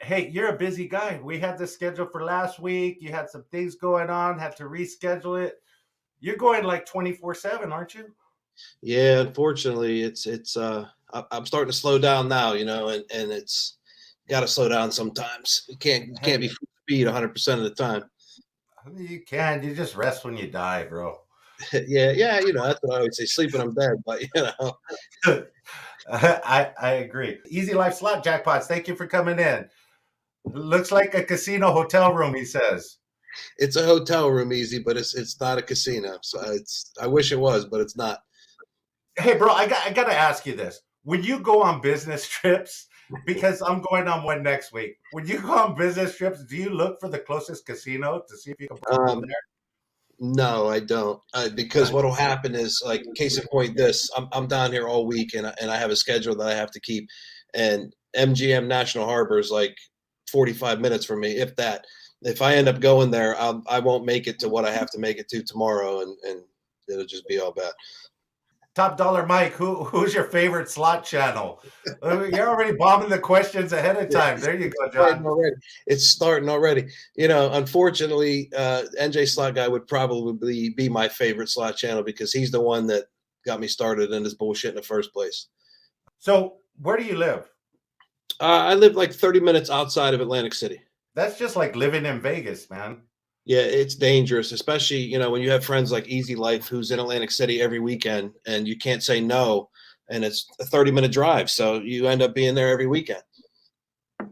Hey, you're a busy guy. We had this scheduled for last week. You had some things going on, had to reschedule it. You're going like 24/7, aren't you? Yeah, unfortunately, I'm starting to slow down now, and it's got to slow down sometimes. You can't be Hey, full speed 100% of the time. you can. You just rest when you die, bro. Yeah, yeah, that's what I always say. Sleep when I'm dead, but I agree. Easy Life slot jackpots. Thank you for coming in. Looks like a casino hotel room, he says. it's a hotel room easy, but it's not a casino. So I wish it was, but it's not. Hey, bro, I got to ask you this. When you go on business trips, because I'm going on one next week, when you go on business trips, do you look for the closest casino to see if you can parole Um, no, I don't, because there? what'll happen is, like, case in point, I'm down here all week, and I have a schedule that I have to keep, and MGM National Harbor is like 45 minutes from me, if that. If I end up going there, I won't make it to what I have to make it to tomorrow, and it'll just be all bad. Top Dollar Mike, who's your favorite slot channel? You're already bombing the questions ahead of time. There you go, Starting John. already. It's starting already. Unfortunately, NJ Slot Guy would probably be my favorite slot channel because he's the one that got me started in this bullshit in the first place. So, where do you live? I live like 30 minutes outside of Atlantic City. That's just like living in Vegas, man. Yeah, it's dangerous, especially, when you have friends like Easy Life who's in Atlantic City every weekend and you can't say no. And it's a 30-minute drive. So you end up being there every weekend.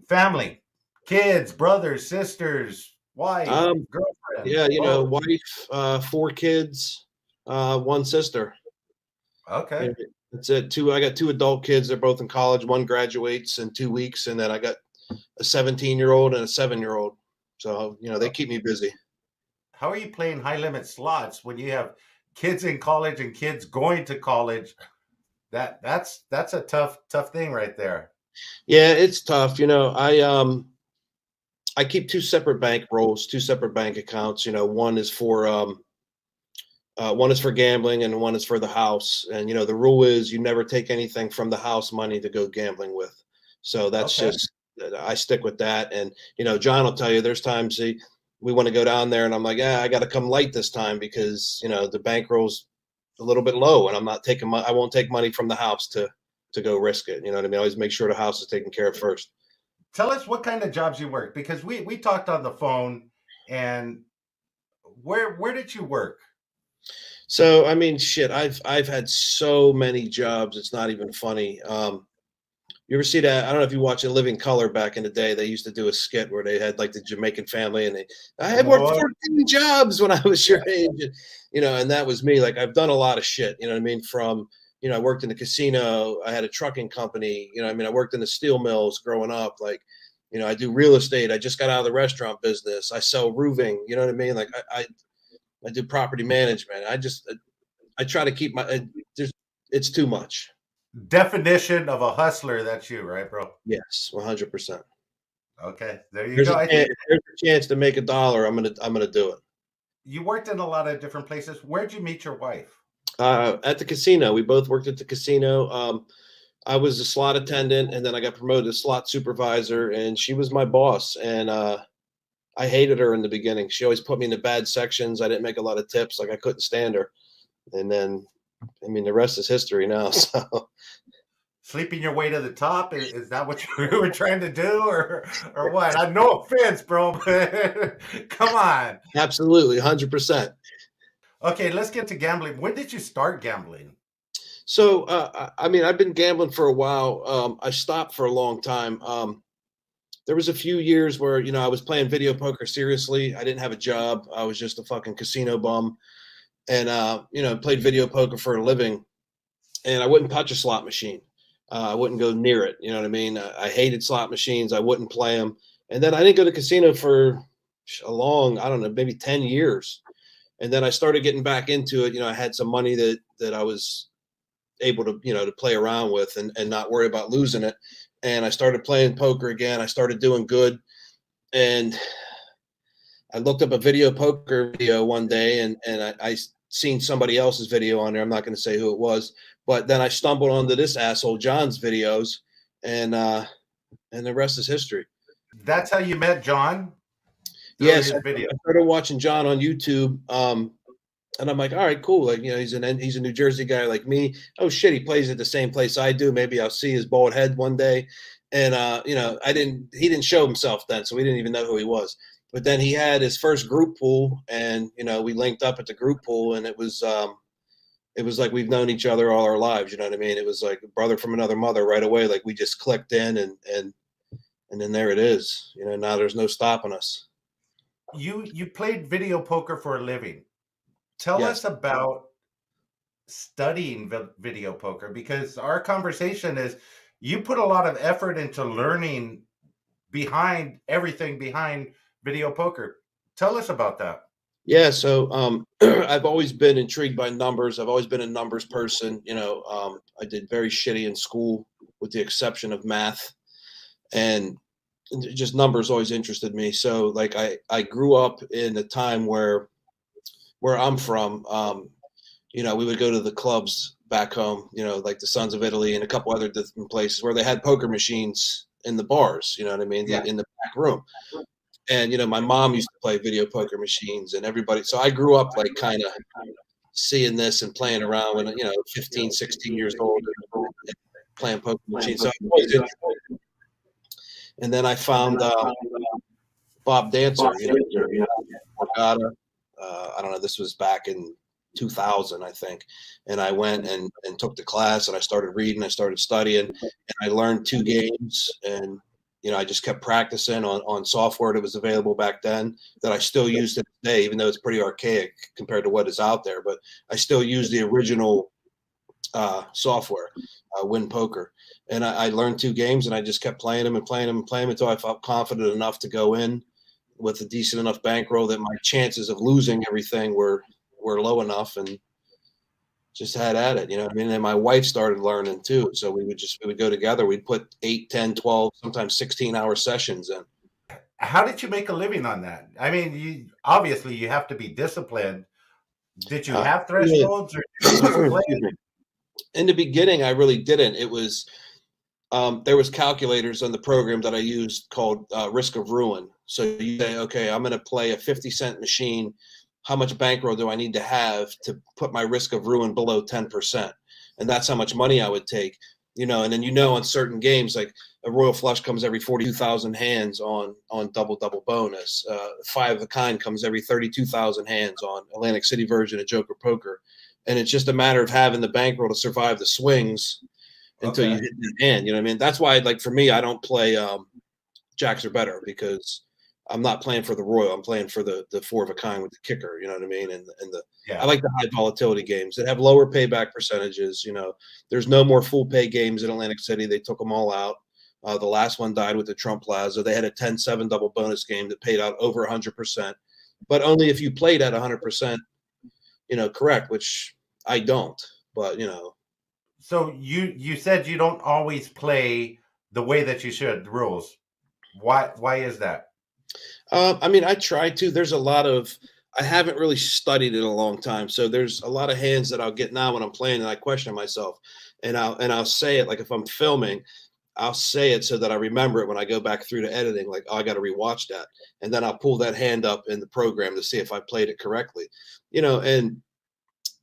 Family, kids, brothers, sisters, wife, Um, girlfriend, yeah, both. wife, four kids, one sister. Okay. Yeah, that's it. I got two adult kids. They're both in college. One graduates in 2 weeks, and then I got a 17-year-old and a 7-year-old. So they keep me busy. How are you playing high limit slots when you have kids in college and kids going to college? That's a tough thing right there. Yeah, it's tough. I keep two separate bank rolls, two separate bank accounts. One is for gambling and one is for the house. And the rule is you never take anything from the house money to go gambling with. So that's Okay. just I stick with that. And John will tell you there's times we want to go down there and I'm like, yeah, I got to come light this time because the bankroll's a little bit low and I'm not taking I won't take money from the house to go risk it. You know what I mean? I always make sure the house is taken care of first. Tell us what kind of jobs you work because we talked on the phone and where did you work? So I mean, shit, I've had so many jobs. It's not even funny. You ever see that? I don't know if you watch In Living Color back in the day. They used to do a skit where they had like the Jamaican family, and I had worked Oh, 14 jobs when I was your age, and that was me. Like I've done a lot of shit. You know what I mean? From I worked in the casino. I had a trucking company. I worked in the steel mills growing up. Like, I do real estate. I just got out of the restaurant business. I sell roofing. You know what I mean? Like I do property management. I try to keep there's it's too much. definition of a hustler, that's you, right, bro? Yes, 100%. Okay, there you There's go. a I chance, think if there's a chance to make a dollar, I'm gonna do it. you worked in a lot of different places. Where'd you meet your wife? At the casino, we both worked at the casino. I was a slot attendant, and then I got promoted to slot supervisor, and she was my boss. And I hated her in the beginning. She always put me in the bad sections. I didn't make a lot of tips, like I couldn't stand her. And then, I mean, the rest is history now. So Sleeping your way to the top? Is that what you were trying to do, or what? I no offense, bro, but come on. absolutely, 100%. Okay, let's get to gambling. When did you start gambling? So I mean, I've been gambling for a while. I stopped for a long time. There was a few years where I was playing video poker seriously. I didn't have a job. I was just a fucking casino bum, and played video poker for a living. And I wouldn't touch a slot machine. I wouldn't go near it. You know what I mean? I hated slot machines. I wouldn't play them. And then I didn't go to casino for a long, I don't know, maybe 10 years. And then I started getting back into it. I had some money that I was able to play around with and not worry about losing it. And I started playing poker again. I started doing good. And I looked up a video poker video one day and I seen somebody else's video on there. I'm not going to say who it was, but then I stumbled onto this asshole John's videos and the rest is history. That's how you met John through Yes, his video. I started watching John on YouTube, and I'm like, all right, cool. Like, he's a New Jersey guy like me. Oh shit, he plays at the same place I do. Maybe I'll see his bald head one day. And he didn't show himself then, so we didn't even know who he was. But then he had his first group pool, and we linked up at the group pool, and it was like we've known each other all our lives. You know what I mean? It was like a brother from another mother right away. Like we just clicked in, and then there it is. Now there's no stopping us. You played video poker for a living. Tell Yes. us about studying video poker, because our conversation is you put a lot of effort into learning behind everything behind video poker. Tell us about that. Yeah, so I've always been intrigued by numbers. I've always been a numbers person. I did very shitty in school, with the exception of math, and just numbers always interested me. So, like, I grew up in a time where I'm from. We would go to the clubs back home. Like the Sons of Italy and a couple other different places where they had poker machines in the bars. You know what I mean? Yeah. In the back room. And my mom used to play video poker machines, and everybody. So I grew up like kind of seeing this and playing around when 15, 16 years old, and playing poker machines. So I always interested. And then I found Bob Dancer, Borgata. I don't know. This was back in 2000, I think. And I went and took the class, and I started reading. I started studying, and I learned 2 games, and I just kept practicing on software that was available back then that I still use today, even though it's pretty archaic compared to what is out there. But I still use the original software, Win Poker. And I learned 2 games, and I just kept playing them and playing them and playing them until I felt confident enough to go in with a decent enough bankroll that my chances of losing everything were low enough, and just had at it. I mean? And my wife started learning too. So we would go together. We'd put 8, 10, 12, sometimes 16-hour sessions in. How did you make a living on that? I mean, you obviously you have to be disciplined. Did you have thresholds, or did you just play? In the beginning, I really didn't. It was there was calculators on the program that I used called Risk of Ruin. So you say, okay, I'm going to play a 50-cent machine. How much bankroll do I need to have to put my risk of ruin below 10%? And that's how much money I would take, and then, on certain games, like a royal flush comes every 42,000 hands on double bonus. 5 of a kind comes every 32,000 hands on Atlantic City version of Joker Poker. And it's just a matter of having the bankroll to survive the swings until you hit the hand. You know what I mean? That's why, like, for me, I don't play jacks or better, because I'm not playing for the royal. I'm playing for the 4 of a kind with the kicker. You know what I mean? And I like the high volatility games that have lower payback percentages. There's no more full pay games in Atlantic City. They took them all out. The last one died with the Trump Plaza. They had a 10-7 double bonus game that paid out over 100%, but only if you played at 100%, correct, which I don't. But So you said you don't always play the way that you should. The rules. Why is that? I mean, I try to. There's a lot of. I haven't really studied it in a long time, so there's a lot of hands that I'll get now when I'm playing, and I question myself, and I'll say it, like if I'm filming, I'll say it so that I remember it when I go back through to editing. Like, oh, I got to rewatch that, and then I'll pull that hand up in the program to see if I played it correctly, and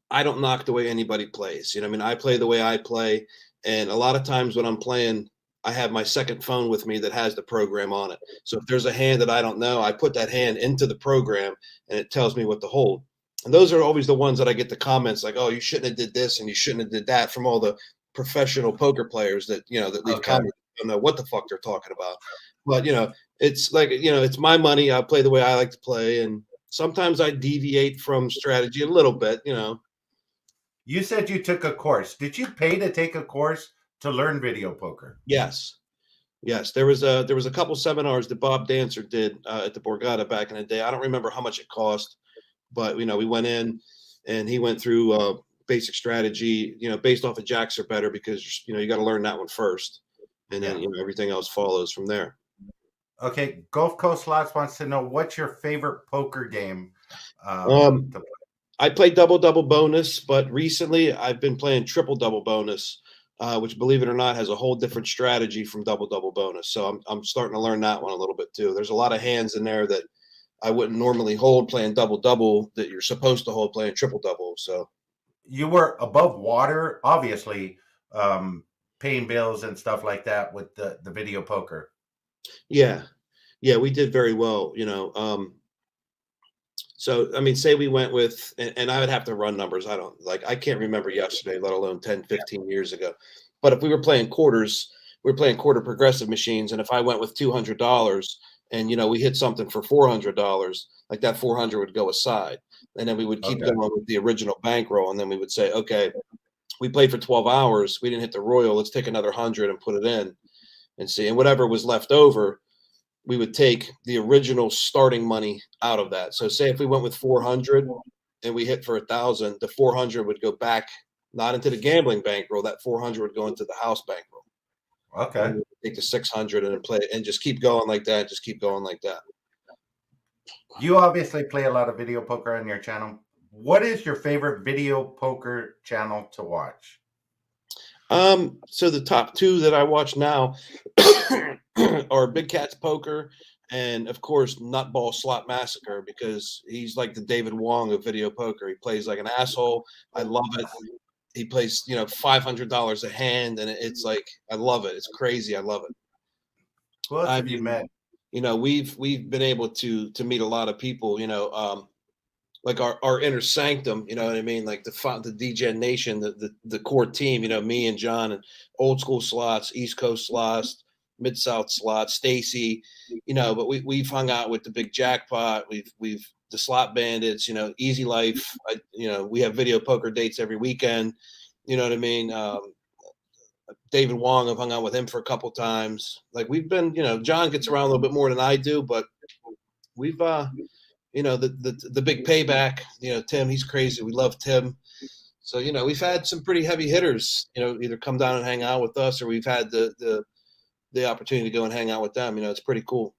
I don't knock the way anybody plays. I mean, I play the way I play, and a lot of times when I'm playing, I have my second phone with me that has the program on it. So if there's a hand that I don't know, I put that hand into the program, and it tells me what to hold. And those are always the ones that I get the comments like, "Oh, you shouldn't have did this and you shouldn't have did that," from all the professional poker players that that leave comments. I don't know what the fuck they're talking about. But it's like it's my money. I play the way I like to play, and sometimes I deviate from strategy a little bit. You said you took a course. Did you pay to take a course to learn video poker? Yes. There was a couple seminars that Bob Dancer did at the Borgata back in the day. I don't remember how much it cost, but we went in, and he went through basic strategy, based off of jacks or better, because you got to learn that one first, and then everything else follows from there. Okay, Gulf Coast Slots wants to know, what's your favorite poker game to play? I play double bonus, but recently I've been playing triple double bonus. which, believe it or not, has a whole different strategy from double double bonus. So I'm starting to learn that one a little bit too. There's a lot of hands in there that I wouldn't normally hold playing double double that you're supposed to hold playing triple double. So You were above water, obviously, um, paying bills and stuff like that with the video poker. yeah, yeah, we did very well. So, I mean, say we went with, and I would have to run numbers. I can't remember yesterday, let alone 10, 15 years ago. But if we were playing quarters, we were playing quarter progressive machines. And if I went with $200 and, we hit something for $400, like that 400 would go aside. And then we would keep Okay. going with the original bankroll. And then we would say, okay, we played for 12 hours. We didn't hit the Royal. Let's take another 100 and put it in and see. And whatever was left over, we would take the original starting money out of that. So say if we went with 400 and we hit for 1,000, the 400 would go back, not into the gambling bankroll. That 400 would go into the house bankroll. And then Okay. we would take the 600 and play and just keep going like that. Just keep going like that. You obviously play a lot of video poker on your channel. What is your favorite video poker channel to watch? So the top two that I watch now are Big Cats Poker and, of course, Nutball Slot Massacre, because he's like the David Wong of video poker. He plays like an asshole. I love it. He plays, $500 a hand, and it's like I love it. It's crazy. I love it. Who else I have you mean, met? we've been able to meet a lot of people. Like our inner sanctum. You know what I mean? Like the DGen Nation, the core team. Me and John and old school slots, East Coast slots, Mid South slots, Stacy. But we've hung out with the Big Jackpot. We've the Slot Bandits. Easy Life. We have video poker dates every weekend. You know what I mean? David Wong, I've hung out with him for a couple times. Like we've been, John gets around a little bit more than I do, but we've the big payback, Tim, he's crazy. We love Tim. So, we've had some pretty heavy hitters, either come down and hang out with us, or we've had the opportunity to go and hang out with them. It's pretty cool.